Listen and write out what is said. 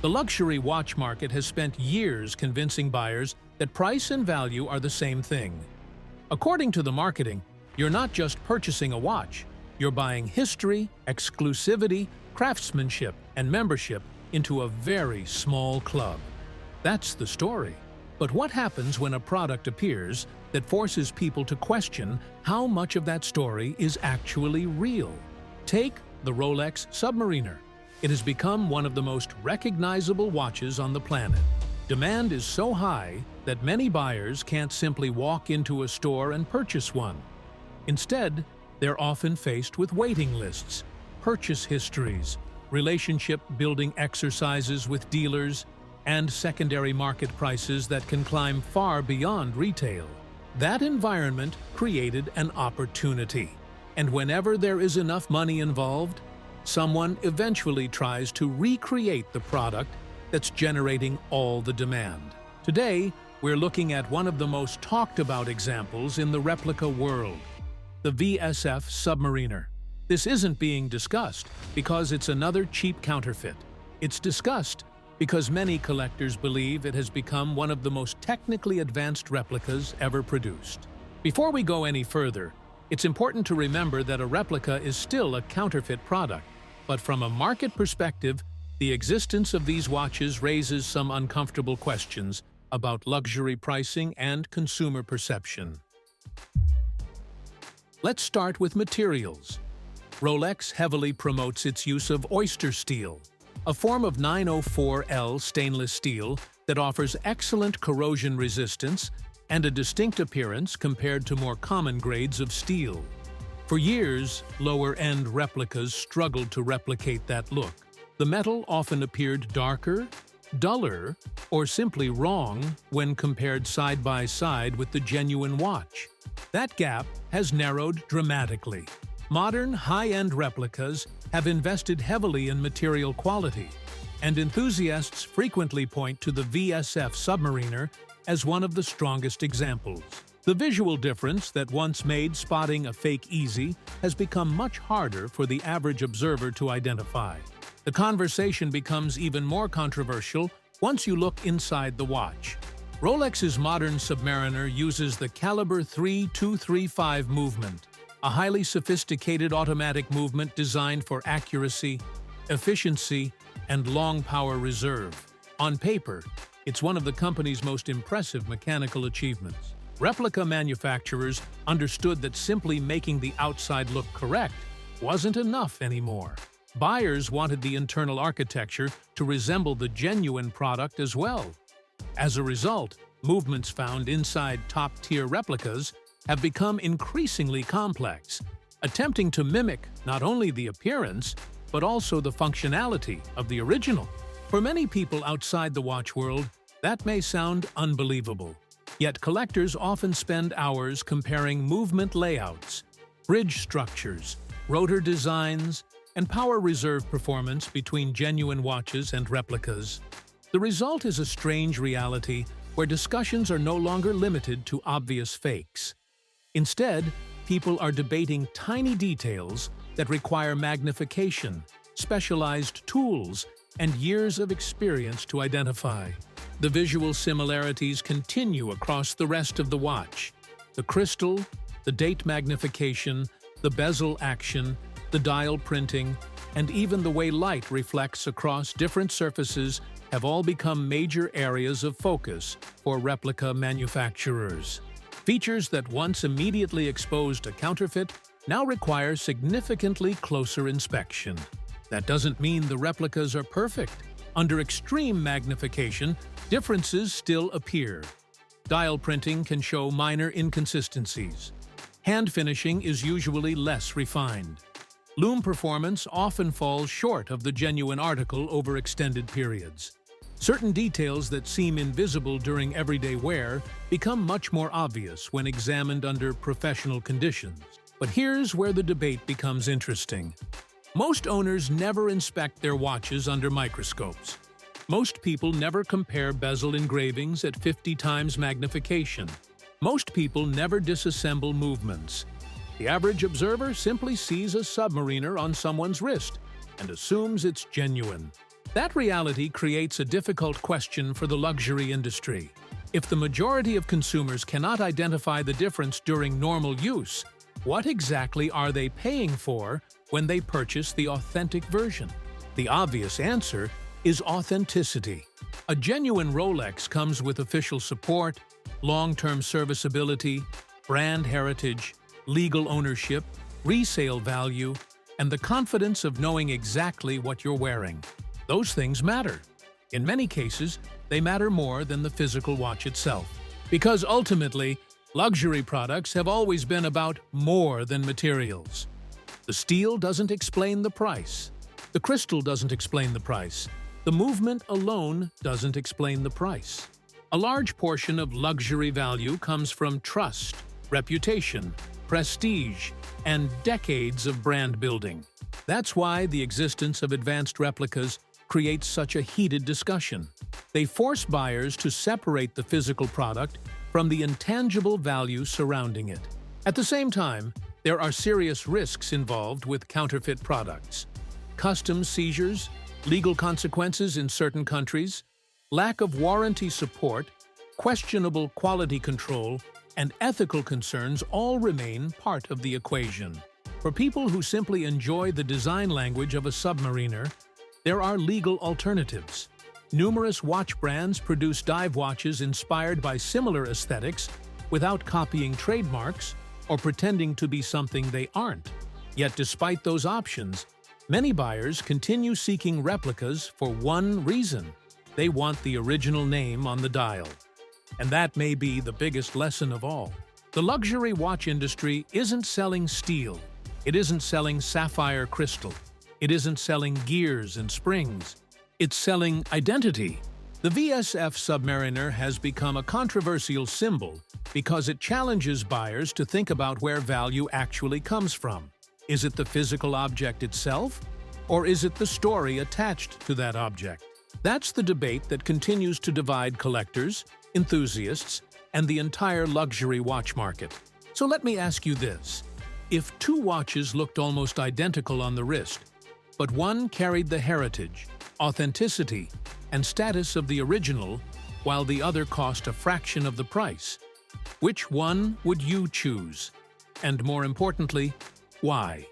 The luxury watch market has spent years convincing buyers that price and value are the same thing. According to the marketing, you're not just purchasing a watch, you're buying history, exclusivity, craftsmanship, and membership into a very small club. That's the story. But what happens when a product appears that forces people to question how much of that story is actually real? Take the Rolex Submariner. It has become one of the most recognizable watches on the planet. Demand is so high that many buyers can't simply walk into a store and purchase one. Instead, they're often faced with waiting lists, purchase histories, relationship-building exercises with dealers, and secondary market prices that can climb far beyond retail. That environment created an opportunity. And whenever there is enough money involved, someone eventually tries to recreate the product that's generating all the demand. Today, we're looking at one of the most talked about examples in the replica world, the VSF Submariner. This isn't being discussed because it's another cheap counterfeit. It's discussed because many collectors believe it has become one of the most technically advanced replicas ever produced. Before we go any further, it's important to remember that a replica is still a counterfeit product, but from a market perspective, the existence of these watches raises some uncomfortable questions about luxury pricing and consumer perception. Let's start with materials. Rolex heavily promotes its use of oyster steel, a form of 904L stainless steel that offers excellent corrosion resistance and a distinct appearance compared to more common grades of steel. For years, lower-end replicas struggled to replicate that look. The metal often appeared darker, duller, or simply wrong when compared side by side with the genuine watch. That gap has narrowed dramatically. Modern high-end replicas have invested heavily in material quality, and enthusiasts frequently point to the VSF Submariner as one of the strongest examples. The visual difference that once made spotting a fake easy has become much harder for the average observer to identify. The conversation becomes even more controversial once you look inside the watch. Rolex's modern Submariner uses the caliber 3235 movement, a highly sophisticated automatic movement designed for accuracy, efficiency, and long power reserve. On paper, it's one of the company's most impressive mechanical achievements. Replica manufacturers understood that simply making the outside look correct wasn't enough anymore. Buyers wanted the internal architecture to resemble the genuine product as well. As a result, movements found inside top-tier replicas have become increasingly complex, attempting to mimic not only the appearance, but also the functionality of the original. For many people outside the watch world, that may sound unbelievable. Yet collectors often spend hours comparing movement layouts, bridge structures, rotor designs, and power reserve performance between genuine watches and replicas. The result is a strange reality where discussions are no longer limited to obvious fakes. Instead, people are debating tiny details that require magnification, specialized tools, and years of experience to identify. The visual similarities continue across the rest of the watch. The crystal, the date magnification, the bezel action, the dial printing, and even the way light reflects across different surfaces have all become major areas of focus for replica manufacturers. Features that once immediately exposed a counterfeit now require significantly closer inspection. That doesn't mean the replicas are perfect. Under extreme magnification, differences still appear. Dial printing can show minor inconsistencies. Hand finishing is usually less refined. Loom performance often falls short of the genuine article over extended periods. Certain details that seem invisible during everyday wear become much more obvious when examined under professional conditions. But here's where the debate becomes interesting. Most owners never inspect their watches under microscopes. Most people never compare bezel engravings at 50 times magnification. Most people never disassemble movements. The average observer simply sees a submariner on someone's wrist and assumes it's genuine. That reality creates a difficult question for the luxury industry. If the majority of consumers cannot identify the difference during normal use, what exactly are they paying for when they purchase the authentic version? The obvious answer is authenticity. A genuine Rolex comes with official support, long-term serviceability, brand heritage, legal ownership, resale value, and the confidence of knowing exactly what you're wearing. Those things matter. In many cases, they matter more than the physical watch itself. Because ultimately, luxury products have always been about more than materials. The steel doesn't explain the price. The crystal doesn't explain the price. The movement alone doesn't explain the price. A large portion of luxury value comes from trust, reputation, prestige, and decades of brand building. That's why the existence of advanced replicas creates such a heated discussion. They force buyers to separate the physical product from the intangible value surrounding it. At the same time, there are serious risks involved with counterfeit products. Customs seizures, legal consequences in certain countries, lack of warranty support, questionable quality control, and ethical concerns all remain part of the equation. For people who simply enjoy the design language of a submariner, there are legal alternatives. Numerous watch brands produce dive watches inspired by similar aesthetics without copying trademarks or pretending to be something they aren't. Yet despite those options, many buyers continue seeking replicas for one reason: they want the original name on the dial. And that may be the biggest lesson of all. The luxury watch industry isn't selling steel. It isn't selling sapphire crystal. It isn't selling gears and springs. It's selling identity. The VSF Submariner has become a controversial symbol because it challenges buyers to think about where value actually comes from. Is it the physical object itself, or is it the story attached to that object? That's the debate that continues to divide collectors, enthusiasts, and the entire luxury watch market. So let me ask you this. If two watches looked almost identical on the wrist, but one carried the heritage, authenticity, and status of the original, while the other cost a fraction of the price, which one would you choose? And more importantly, why?